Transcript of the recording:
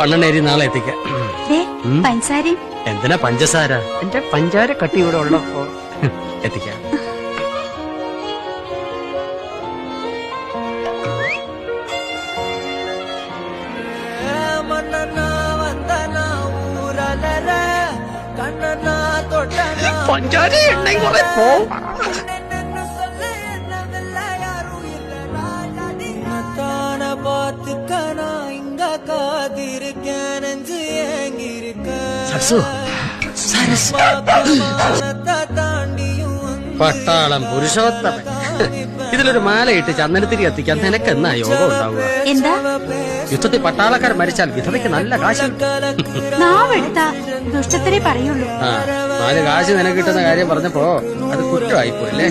പണ്ണേരി നാളെ എത്തിക്കാം. പഞ്ചസാരയും എന്തിനാ പഞ്ചസാര? എന്റെ പഞ്ചാര കട്ടി ഇവിടെ ഉള്ളപ്പോ എത്തിക്കാം. പഞ്ചാര എണ്ണ പോ. പട്ടാളം പുരുഷോത്തമൻ. ഇതിലൊരു മാലയിട്ട് ചന്ദനത്തിരി കത്തിക്കാൻ നിനക്ക് എന്നാ യോഗം ഉണ്ടാവുക? എന്താ? യുദ്ധത്തിൽ പട്ടാളക്കാർ മരിച്ചാൽ വിധവയ്ക്ക് നല്ല കാശ്. ദുഷ്ടത്തിനെ പറയുള്ളൂ. 4 കാശ് നിനക്ക് കിട്ടുന്ന കാര്യം പറഞ്ഞപ്പോ അത് കുറ്റമായിപ്പോയല്ലേ?